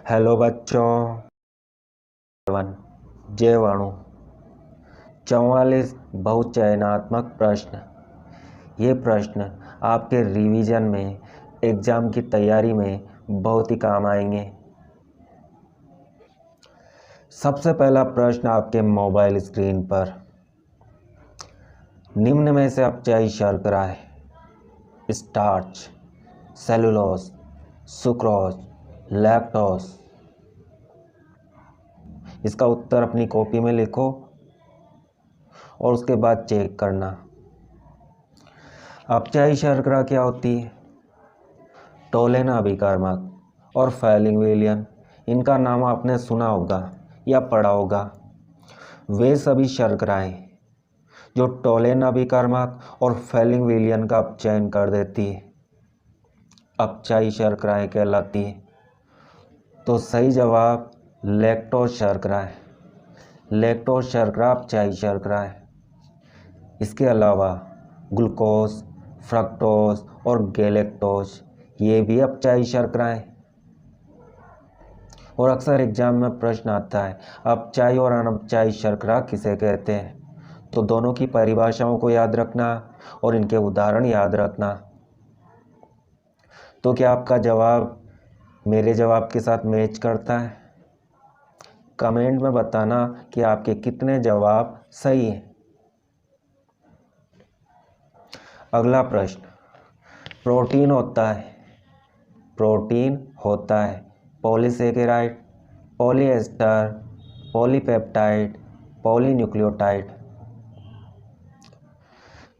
Hello बच्चों। One जीवाणु 44 बहुचयनात्मक प्रश्न। ये प्रश्न आपके रिवीजन में, एग्जाम की तैयारी में बहुत ही काम आएंगे। सबसे पहला प्रश्न आपके मोबाइल स्क्रीन पर, निम्न में से अपचायी शर्करा है: स्टार्च, सेलुलोज, सुक्रोज, लैक्टोज। इसका उत्तर अपनी कॉपी में लिखो और उसके बाद चेक करना। अपचायी शर्करा क्या होती है? टोलेन अभिकारक और फैलिंग विलियन, इनका नाम आपने सुना होगा या पढ़ा होगा। वे सभी शर्कराएं जो टोलेन अभिकारक और फैलिंग विलियन का अपचयन कर देती है, अपचायी शर्कराएं कहलाती है। तो सही जवाब लैक्टोज शर्करा है। लैक्टोज शर्करा अपचायी शर्करा है। इसके अलावा ग्लूकोज, फ्रक्टोज और गैलेक्टोज, ये भी अपचायी शर्करा है। और अक्सर एग्जाम में प्रश्न आता है, अपचायी और अनपचायी शर्करा किसे कहते हैं? तो दोनों की परिभाषाओं को याद रखना और इनके उदाहरण याद रखना। तो क्या आपका जवाब मेरे जवाब के साथ मैच करता है? कमेंट में बताना कि आपके कितने जवाब सही हैं। अगला प्रश्न, प्रोटीन होता है पॉलीसेकेराइड, पॉलीएस्टर, पॉलीपेप्टाइड, पॉलीन्यूक्लियोटाइड।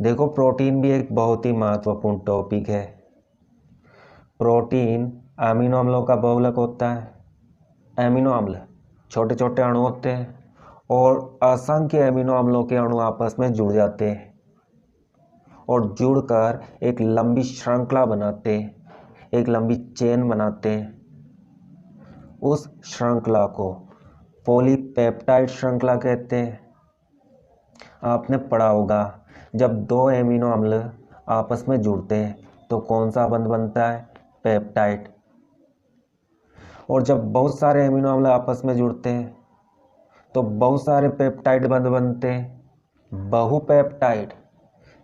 देखो, प्रोटीन भी एक बहुत ही महत्वपूर्ण टॉपिक है। प्रोटीन अमीनो अम्लों का बहुलक होता है। अमीनो अम्ल छोटे छोटे अणु होते हैं और असंख्य अमीनो अम्लों के अणु आपस में जुड़ जाते हैं और जुड़कर एक लंबी श्रृंखला बनाते हैं, एक लंबी चेन बनाते हैं। उस श्रृंखला को पॉलीपेप्टाइड श्रृंखला कहते हैं। आपने पढ़ा होगा, जब दो एमिनो अम्ल आपस में जुड़ते हैं तो कौन सा बंध बनता है? पेप्टाइड। और जब बहुत सारे एमिनो अम्ल आपस में जुड़ते हैं तो बहुत सारे पेप्टाइड बंध बनते हैं, बहुपेप्टाइड।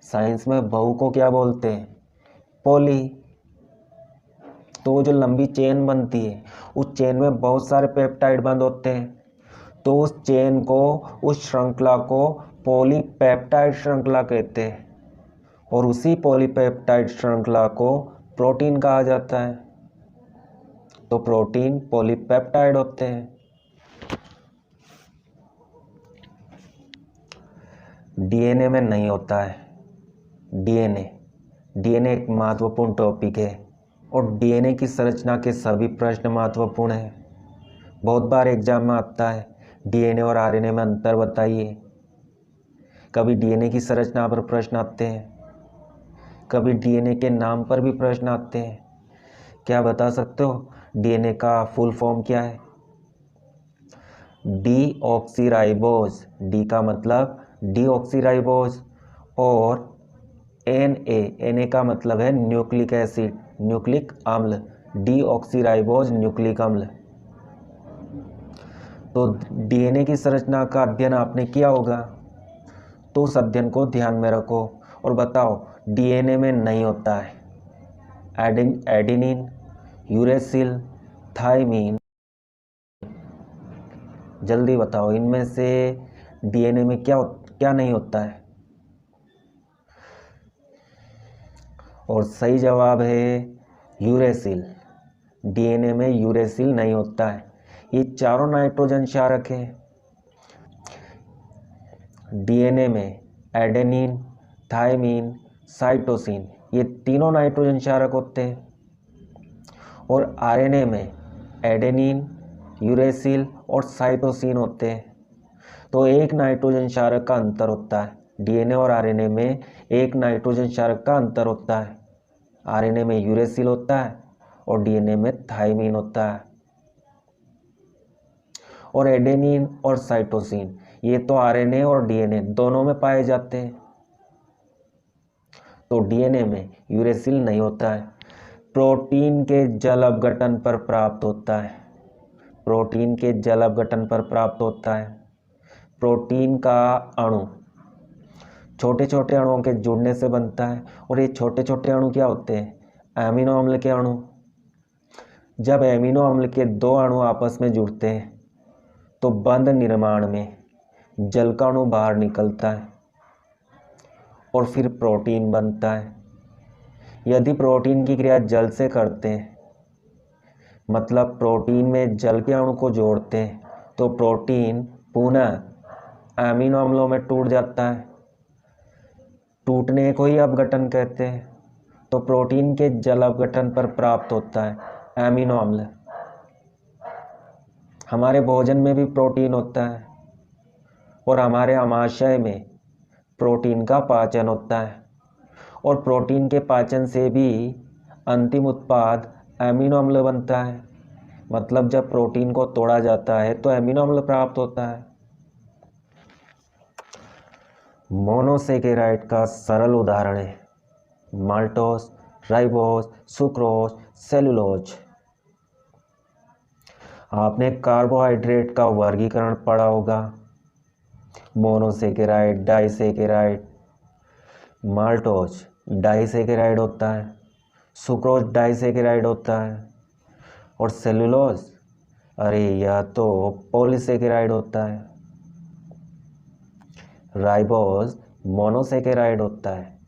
साइंस में बहु को क्या बोलते हैं? पॉली। तो जो लंबी चेन बनती है, उस चेन में बहुत सारे पेप्टाइड बंद होते हैं, तो उस चेन को, उस श्रृंखला को पॉलीपेप्टाइड श्रृंखला कहते हैं। और उसी पॉलीपेप्टाइड श्रृंखला को प्रोटीन कहा जाता है। तो प्रोटीन पॉलीपेप्टाइड होते हैं। डीएनए में नहीं होता है। डीएनए एक महत्वपूर्ण टॉपिक है और डीएनए की संरचना के सभी प्रश्न महत्वपूर्ण हैं। बहुत बार एग्जाम में आता है, डीएनए और आरएनए में अंतर बताइए। कभी डीएनए की संरचना पर प्रश्न आते हैं, कभी डीएनए के नाम पर भी प्रश्न आते हैं। क्या बता सकते हो डीएनए का फुल फॉर्म क्या है? डीऑक्सीराइबोज। डी का मतलब डीऑक्सीराइबोज और एनए का मतलब है न्यूक्लिक एसिड, न्यूक्लिक अम्ल। डीऑक्सीराइबोज न्यूक्लिक अम्ल। तो डीएनए की संरचना का अध्ययन आपने किया होगा, तो उस अध्ययन को ध्यान में रखो और बताओ डीएनए में नहीं होता है एडेनिन, यूरेसिल, थाइमीन। जल्दी बताओ, इनमें से डीएनए में क्या क्या नहीं होता है? और सही जवाब है यूरेसिल। डीएनए में यूरेसिल नहीं होता है। ये चारों नाइट्रोजन क्षारक हैं। डीएनए में एडेनिन, थाइमीन, साइटोसिन, ये तीनों नाइट्रोजन क्षारक होते हैं। और आरएनए में एडेनिन, यूरेसिल और साइटोसिन होते हैं। तो एक नाइट्रोजन क्षारक का अंतर होता है। डीएनए और आरएनए में एक नाइट्रोजन क्षारक का अंतर होता है। आरएनए में यूरेसिल होता है और डीएनए में थाइमीन होता है। और एडेनिन और साइटोसिन, ये तो आरएनए और डीएनए दोनों में पाए जाते हैं। तो डीएनए में यूरेसिल नहीं होता है। प्रोटीन के जल अपघटन पर प्राप्त होता है। प्रोटीन के जल अपघटन पर प्राप्त होता है। प्रोटीन का अणु छोटे छोटे अणुओं के जुड़ने से बनता है और ये छोटे छोटे अणु क्या होते हैं? एमिनो अम्ल के अणु। जब एमिनो अम्ल के दो अणु आपस में जुड़ते हैं तो बंध निर्माण में जल का अणु बाहर निकलता है और फिर प्रोटीन बनता है। यदि प्रोटीन की क्रिया जल से करते हैं, मतलब प्रोटीन में जल के अणु को जोड़ते हैं, तो प्रोटीन पुनः एमिनो अम्लों में टूट जाता है। टूटने को ही अपघटन कहते हैं। तो प्रोटीन के जल अपघटन पर प्राप्त होता है एमिनो अम्ल। हमारे भोजन में भी प्रोटीन होता है और हमारे आमाशय में प्रोटीन का पाचन होता है और प्रोटीन के पाचन से भी अंतिम उत्पाद एमिनो अम्ल बनता है। मतलब जब प्रोटीन को तोड़ा जाता है तो एमिनो अम्ल प्राप्त होता है। मोनोसेकेराइड का सरल उदाहरण है माल्टोस, राइबोस, सुक्रोज, सेलुलोज। आपने कार्बोहाइड्रेट का वर्गीकरण पढ़ा होगा। Monosaccharide, disaccharide. माल्टोस डाइसेकेराइड होता है, सुक्रोज डाइसेकेराइड होता है और सेलुलोज यह तो पॉलीसेकेराइड होता है। राइबोस मोनोसेकेराइड होता है।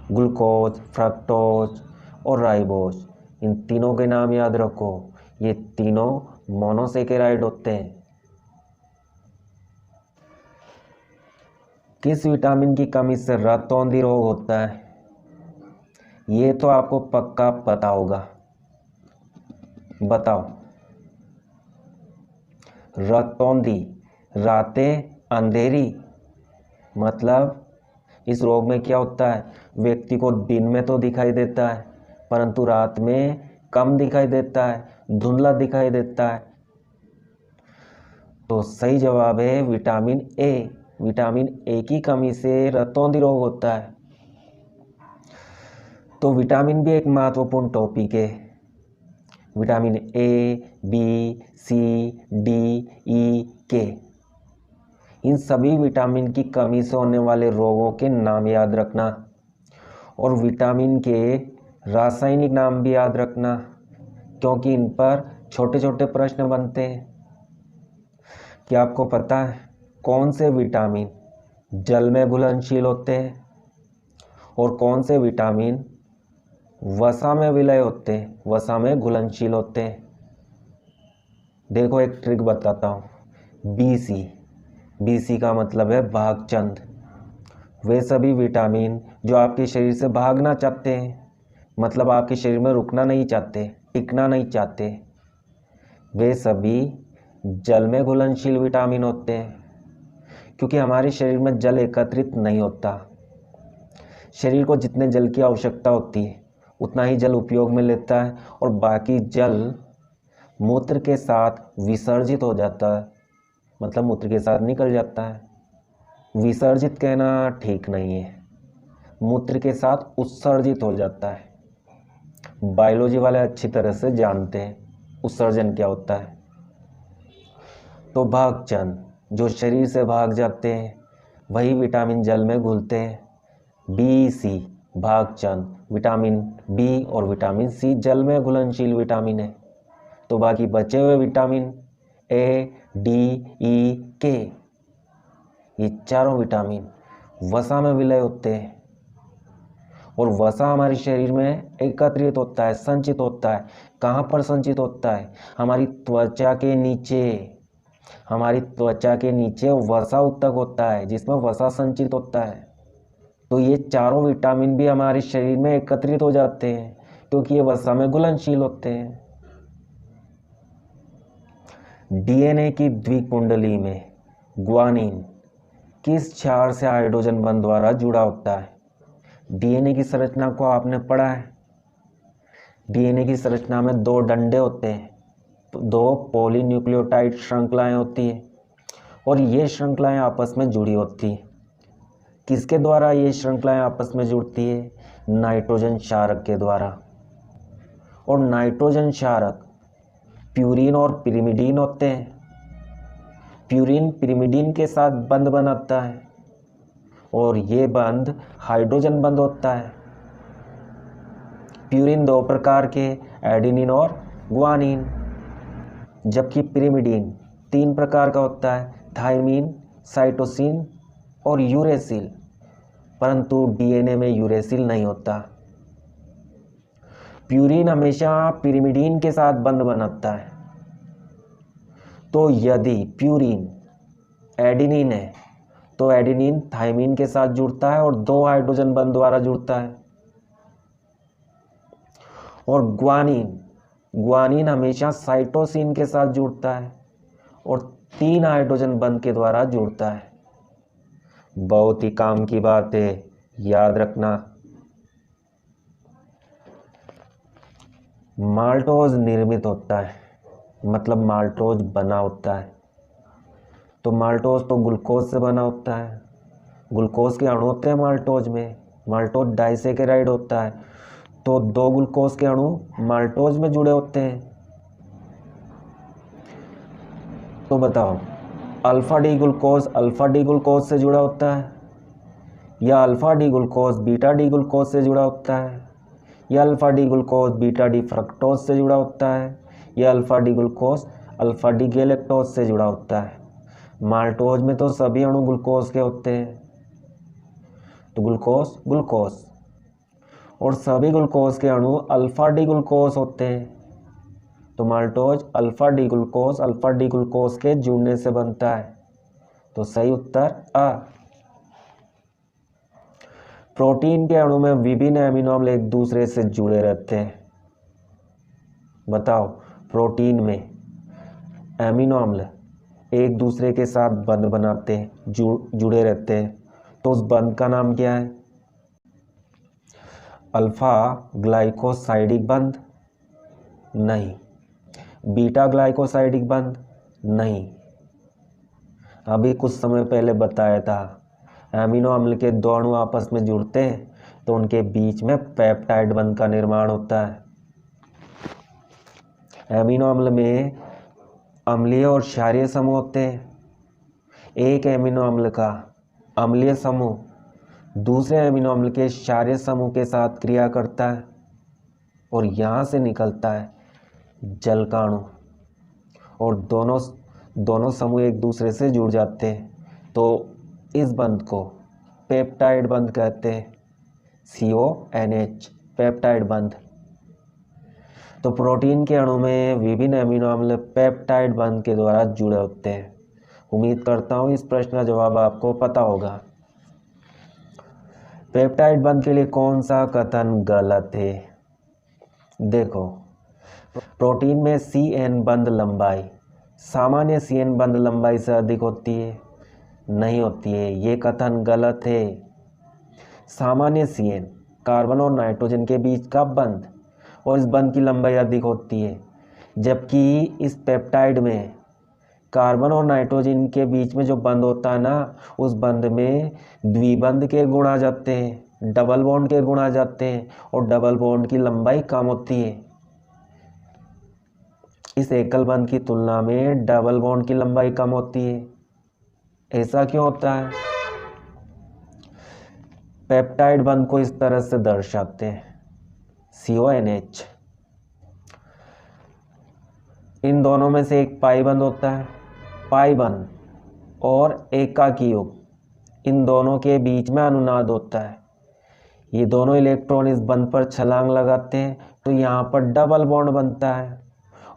ग्लूकोज, फ्रक्टोज और राइबोस, इन तीनों के नाम याद रखो। ये तीनों मोनोसेकेराइड होते हैं। किस विटामिन की कमी से रतौंधी रोग होता है? ये तो आपको पक्का पता होगा। बताओ। रतौंधी, रातें अंधेरी। मतलब इस रोग में क्या होता है? व्यक्ति को दिन में तो दिखाई देता है परंतु रात में कम दिखाई देता है, धुंधला दिखाई देता है। तो सही जवाब है विटामिन ए। विटामिन ए की कमी से रतौंधी रोग होता है। तो विटामिन भी एक महत्वपूर्ण टॉपिक है। Vitamin A, B, C, D, E, K, इन सभी विटामिन की कमी से होने वाले रोगों के नाम याद रखना और विटामिन के रासायनिक नाम भी याद रखना, क्योंकि इन पर छोटे छोटे प्रश्न बनते हैं। क्या आपको पता है कौन से विटामिन जल में घुलनशील होते हैं और कौन से विटामिन वसा में विलय होते हैं, वसा में घुलनशील होते हैं? देखो एक ट्रिक बताता हूँ। बीसी, बीसी का मतलब है भागचंद। वे सभी विटामिन जो आपके शरीर से भागना चाहते हैं, मतलब आपके शरीर में रुकना नहीं चाहते, टिकना नहीं चाहते, वे सभी जल में घुलनशील विटामिन होते हैं। क्योंकि हमारे शरीर में जल एकत्रित नहीं होता। शरीर को जितने जल की आवश्यकता होती है उतना ही जल उपयोग में लेता है और बाकी जल मूत्र के साथ विसर्जित हो जाता है, मतलब मूत्र के साथ निकल जाता है। विसर्जित कहना ठीक नहीं है, मूत्र के साथ उत्सर्जित हो जाता है। बायोलॉजी वाले अच्छी तरह से जानते हैं उत्सर्जन क्या होता है। तो भागचंद जो शरीर से भाग जाते हैं वही विटामिन जल में घुलते हैं। बी, सी, भागचंद, विटामिन बी और विटामिन सी जल में घुलनशील विटामिन है। तो बाकी बचे हुए विटामिन ए, डी, ई, के, ये चारों विटामिन वसा में विलय होते हैं और वसा हमारे शरीर में एकत्रित होता है, संचित होता है। कहाँ पर संचित होता है? हमारी त्वचा के नीचे। हमारी त्वचा के नीचे वसा उत्तक होता है जिसमें वसा संचित होता है। तो ये चारों विटामिन भी हमारे शरीर में एकत्रित हो जाते हैं क्योंकि ये वसा में घुलनशील होते हैं। डीएनए की द्विकुंडली में ग्वानिन किस क्षार से हाइड्रोजन बंध द्वारा जुड़ा होता है? डीएनए की संरचना को आपने पढ़ा है। डीएनए की संरचना में दो डंडे होते हैं, तो दो पॉलीन्यूक्लियोटाइड श्रृंखलाएं होती है और ये श्रृंखलाएं आपस में जुड़ी होती है। किसके द्वारा ये श्रृंखलाएं आपस में जुड़ती है? नाइट्रोजन क्षारक के द्वारा। और नाइट्रोजन क्षारक प्यूरिन और पिरिमिडीन होते हैं। प्यूरिन पिरिमिडीन के साथ बंध बनाता है और ये बंध हाइड्रोजन बंध होता है। प्यूरिन 2 प्रकार के, एडेनिन और ग्वानिन, जबकि पिरिमिडीन 3 प्रकार का होता है, थायमीन, साइटोसिन और यूरेसिल, परंतु डीएनए में यूरेसिल नहीं होता। प्यूरिन हमेशा पिरिमिडीन के साथ बंध बनाता है। तो यदि प्यूरिन एडेनिन है तो एडेनिन थायमीन के साथ जुड़ता है और 2 हाइड्रोजन बंध द्वारा जुड़ता है। और ग्वानिन हमेशा साइटोसिन के साथ जुड़ता है और 3 हाइड्रोजन बंध के द्वारा जुड़ता है। बहुत ही काम की बात है, याद रखना। माल्टोज निर्मित होता है, मतलब माल्टोज बना होता है। तो माल्टोज तो ग्लूकोज से बना होता है। ग्लूकोज के अणु होते हैं माल्टोज में। माल्टोज डाइसेकेराइड होता है, तो 2 ग्लूकोज के अणु माल्टोज में जुड़े होते हैं। तो बताओ, अल्फा डी ग्लूकोज से जुड़ा होता है, या alpha D glucose beta D glucose से जुड़ा होता है, या alpha D glucose beta D fructose से जुड़ा होता है, या alpha D glucose alpha D galactose से जुड़ा होता है। माल्टोज में तो सभी अणु ग्लूकोज के होते हैं, तो ग्लूकोज और सभी ग्लूकोज के अणु अल्फा डी ग्लूकोज होते हैं। तो माल्टोज अल्फा डी ग्लूकोज के जुड़ने से बनता है। तो सही उत्तर आ। प्रोटीन के अणु में विभिन्न एमिनो अम्ल एक दूसरे से जुड़े रहते हैं। बताओ, प्रोटीन में एमिनो अम्ल एक दूसरे के साथ बंध बनाते हैं, जुड़े रहते हैं, तो उस बंध का नाम क्या है? अल्फा ग्लाइकोसाइडिक बंध? नहीं। बीटा ग्लाइकोसाइडिक बंध? नहीं। अभी कुछ समय पहले बताया था, एमिनो अम्ल के 2 अणु आपस में जुड़ते हैं तो उनके बीच में पेप्टाइड बंध का निर्माण होता है। एमिनो अम्ल में अम्लीय और क्षारीय समूह होते हैं। एक एमिनो अम्ल का अम्लीय समूह दूसरे एमिनो अम्ल के क्षारीय समूह के साथ क्रिया करता है और यहाँ से निकलता है जल का अणु, और दोनों समूह एक दूसरे से जुड़ जाते हैं। तो इस बंध को पेप्टाइड बंध कहते हैं, CONH, पेप्टाइड बंध। तो प्रोटीन के अणु में विभिन्न एमिनो अम्ल पेप्टाइड बंध के द्वारा जुड़े होते हैं। उम्मीद करता हूँ इस प्रश्न का जवाब आपको पता होगा। पेप्टाइड बंध के लिए कौन सा कथन गलत है? देखो, प्रोटीन में CN बंध लंबाई सामान्य CN बंध लंबाई से अधिक होती है? नहीं होती है, ये कथन गलत है। सामान्य CN कार्बन और नाइट्रोजन के बीच का बंध, और इस बंध की लंबाई अधिक होती है, जबकि इस पेप्टाइड में कार्बन और नाइट्रोजन के बीच में जो बंध होता है ना, उस बंध में द्विबंध के गुण आ जाते हैं, डबल बॉन्ड के गुण आ जाते हैं, और डबल बॉन्ड की लंबाई कम होती है। इस एकल बंध की तुलना में डबल बॉन्ड की लंबाई कम होती है। ऐसा क्यों होता है? पेप्टाइड बंध को इस तरह से दर्शाते हैं, CONH। इन दोनों में से एक पाई बंध होता है। पाई बंध और एकाकी युग, इन दोनों के बीच में अनुनाद होता है। ये दोनों इलेक्ट्रॉन इस बंध पर छलांग लगाते हैं तो यहाँ पर डबल बॉन्ड बनता है,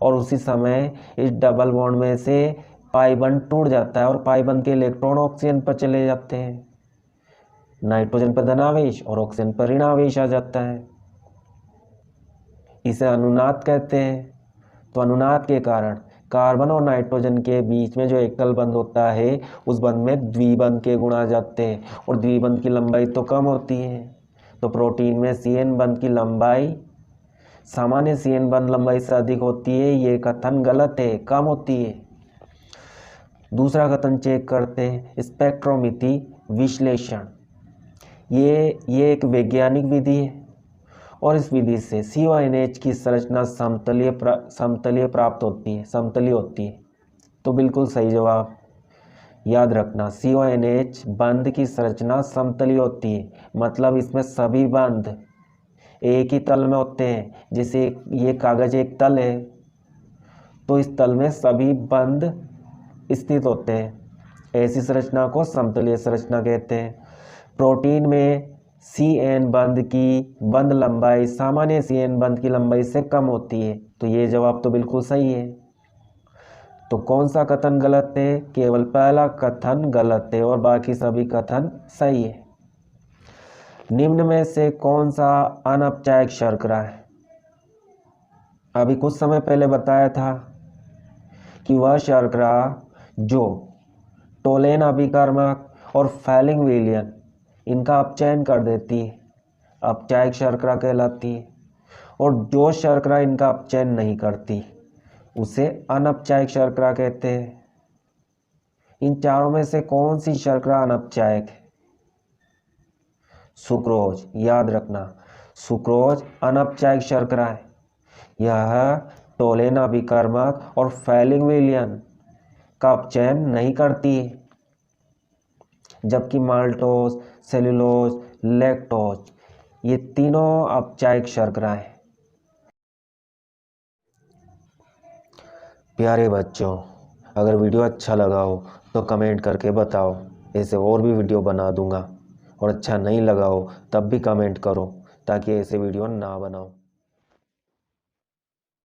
और उसी समय इस डबल बॉन्ड में से पाई बंध टूट जाता है और पाई बंध के इलेक्ट्रॉन ऑक्सीजन पर चले जाते हैं। नाइट्रोजन पर धनावेश और ऑक्सीजन पर ऋणावेश आ जाता है। इसे अनुनाद कहते हैं। तो अनुनाद के कारण कार्बन और नाइट्रोजन के बीच में जो एकल बंध होता है, उस बंध में द्विबंध के गुण आ जाते हैं, और द्विबंध की लंबाई तो कम होती है। तो प्रोटीन में CN बंध की लंबाई सामान्य CN बंध लंबाई से अधिक होती है, ये कथन गलत है, कम होती है। दूसरा कथन चेक करते हैं, स्पेक्ट्रोमिति विश्लेषण। ये एक वैज्ञानिक विधि है और इस विधि से CONH की संरचना समतलीय प्राप्त होती है, समतलीय होती है। तो बिल्कुल सही जवाब। याद रखना, CONH बंध की संरचना समतलीय होती है, मतलब इसमें सभी बंध एक ही तल में होते हैं। जैसे ये कागज एक तल है, तो इस तल में सभी बंध स्थित होते हैं। ऐसी संरचना को समतलीय संरचना कहते हैं। प्रोटीन में CN बंध की बंध लंबाई सामान्य CN बंध की लंबाई से कम होती है। तो ये जवाब तो बिल्कुल सही है। तो कौन सा कथन गलत है? केवल पहला कथन गलत है और बाकी सभी कथन सही है। निम्न में से कौन सा अनपचायक शर्करा है? अभी कुछ समय पहले बताया था कि वह शर्करा जो टोलेन अभिकर्मक और फैलिंग विलयन इनका अपचयन कर देती है, अपचायक शर्करा कहलाती है। और जो शर्करा इनका अपचयन नहीं करती उसे अनपचायक शर्करा कहते हैं। इन चारों में से कौन सी शर्करा अनपचायक है? सुक्रोज। याद रखना, सुक्रोज अनपचायक शर्करा है। यह टोलेन अभिकर्मक और फैलिंग विलयन का अपचयन नहीं करती है, जबकि माल्टोज, सेलुलोज, लैक्टोज ये तीनों अपचायक शर्करा हैं। प्यारे बच्चों, अगर वीडियो अच्छा लगा हो तो कमेंट करके बताओ, ऐसे और भी वीडियो बना दूंगा। और अच्छा नहीं लगा हो तब भी कमेंट करो ताकि ऐसे वीडियो ना बनाओ।